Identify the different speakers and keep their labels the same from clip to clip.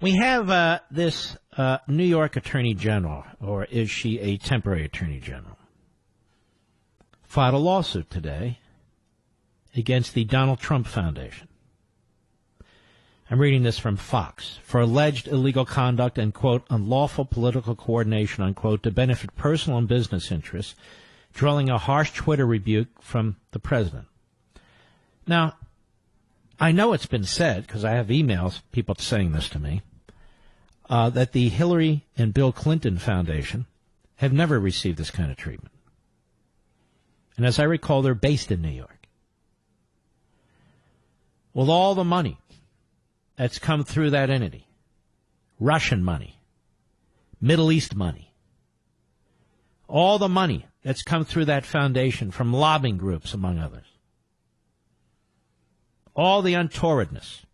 Speaker 1: We have this New York Attorney General, or is she a temporary Attorney General, filed a lawsuit today against the Donald Trump Foundation. I'm reading this from Fox. For alleged illegal conduct and, quote, unlawful political coordination, unquote, to benefit personal and business interests, drawing a harsh Twitter rebuke from the president. Now, I know it's been said, because I have emails, people saying this to me, that the Hillary and Bill Clinton Foundation have never received this kind of treatment. And as I recall, they're based in New York. With all the money that's come through that entity, Russian money, Middle East money, all the money that's come through that foundation from lobbying groups, among others, all the untowardness,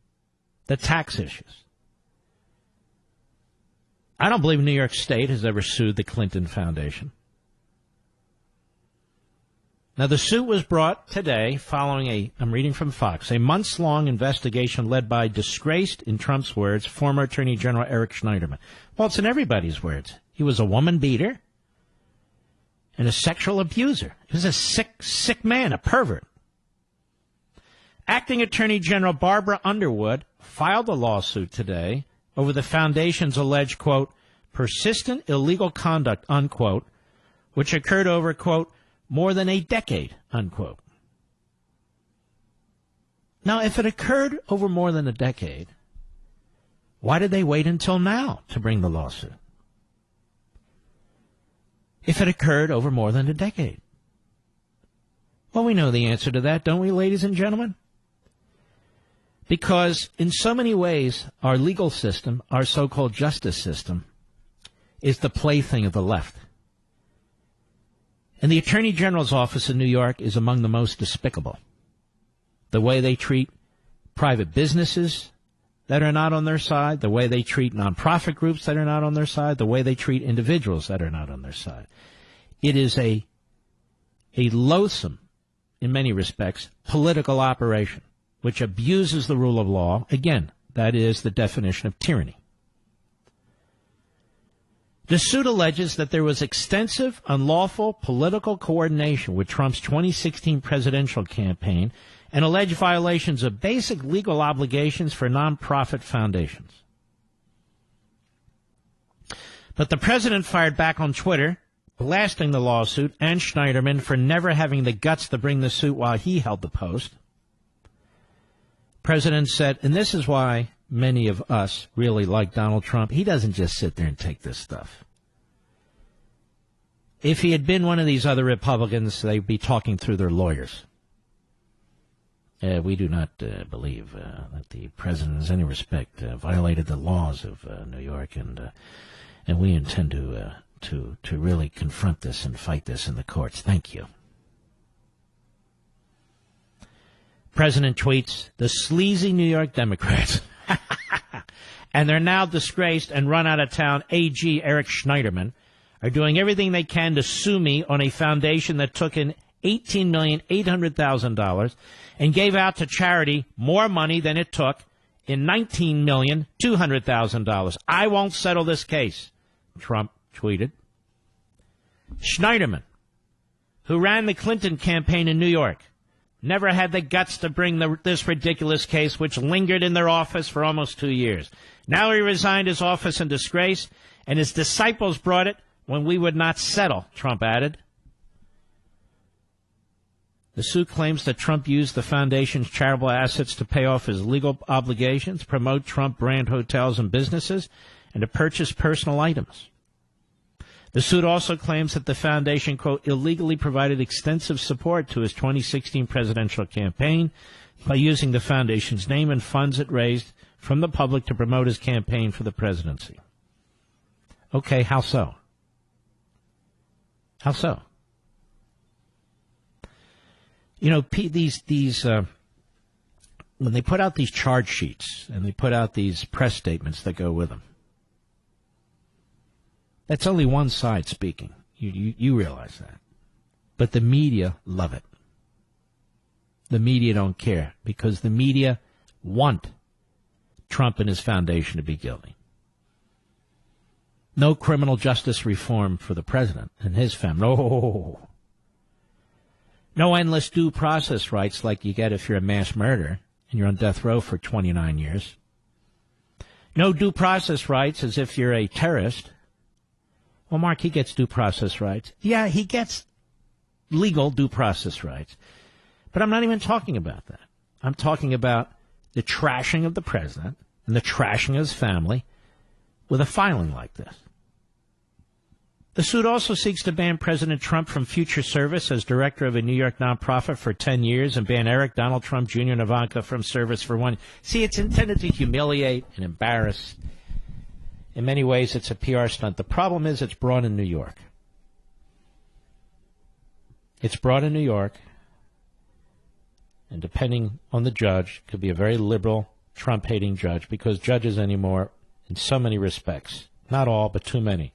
Speaker 1: the tax issues. I don't believe New York State has ever sued the Clinton Foundation. Now, the suit was brought today following I'm reading from Fox, a months-long investigation led by disgraced, in Trump's words, former Attorney General Eric Schneiderman. Well, it's in everybody's words. He was a woman beater and a sexual abuser. He was a sick man, a pervert. Acting Attorney General Barbara Underwood filed a lawsuit today over the foundation's alleged, quote, persistent illegal conduct, unquote, which occurred over, quote, more than a decade, unquote. Now, if it occurred over more than a decade, why did they wait until now to bring the lawsuit? If it occurred over more than a decade. Well, we know the answer to that, don't we, ladies and gentlemen? Because in so many ways, our legal system, our so-called justice system, is the plaything of the left. And the Attorney General's office in New York is among the most despicable. The way they treat private businesses that are not on their side, the way they treat nonprofit groups that are not on their side, the way they treat individuals that are not on their side. It is a loathsome, in many respects, political operation, which abuses the rule of law. Again, that is the definition of tyranny. The suit alleges that there was extensive, unlawful political coordination with Trump's 2016 presidential campaign and alleged violations of basic legal obligations for nonprofit foundations. But the president fired back on Twitter, blasting the lawsuit and Schneiderman for never having the guts to bring the suit while he held the post. President said, and this is why many of us really like Donald Trump, he doesn't just sit there and take this stuff. If he had been one of these other Republicans, they'd be talking through their lawyers. We do not believe that the president, in any respect, violated the laws of New York, and we intend to really confront this and fight this in the courts. Thank you. President tweets, the sleazy New York Democrats, and they're now disgraced and run out of town, AG Eric Schneiderman, are doing everything they can to sue me on a foundation that took in $18,800,000 and gave out to charity more money than it took in $19,200,000. I won't settle this case, Trump tweeted. Schneiderman, who ran the Clinton campaign in New York, never had the guts to bring this ridiculous case, which lingered in their office for almost 2 years. Now he resigned his office in disgrace, and his disciples brought it when we would not settle, Trump added. The suit claims that Trump used the foundation's charitable assets to pay off his legal obligations, promote Trump brand hotels and businesses, and to purchase personal items. The suit also claims that the foundation, quote, illegally provided extensive support to his 2016 presidential campaign by using the foundation's name and funds it raised from the public to promote his campaign for the presidency. Okay, how so? How so? You know, when they put out these charge sheets and they put out these press statements that go with them, that's only one side speaking. You realize that. But the media love it. The media don't care because the media want Trump and his foundation to be guilty. No criminal justice reform for the president and his family. No. No endless due process rights like you get if you're a mass murderer and you're on death row for 29 years. No due process rights as if you're a terrorist. Well, Mark, he gets due process rights. Yeah, he gets legal due process rights. But I'm not even talking about that. I'm talking about the trashing of the president and the trashing of his family with a filing like this. The suit also seeks to ban President Trump from future service as director of a New York nonprofit for 10 years and ban Eric, Donald Trump Jr., and Ivanka from service for 1 year. See, it's intended to humiliate and embarrass. In many ways, it's a PR stunt. The problem is it's brought in New York. It's brought in New York, and depending on the judge, could be a very liberal, Trump-hating judge, because judges anymore, in so many respects, not all, but too many,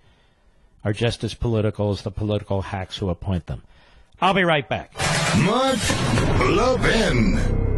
Speaker 1: are just as political as the political hacks who appoint them. I'll be right back.
Speaker 2: Mark Levin.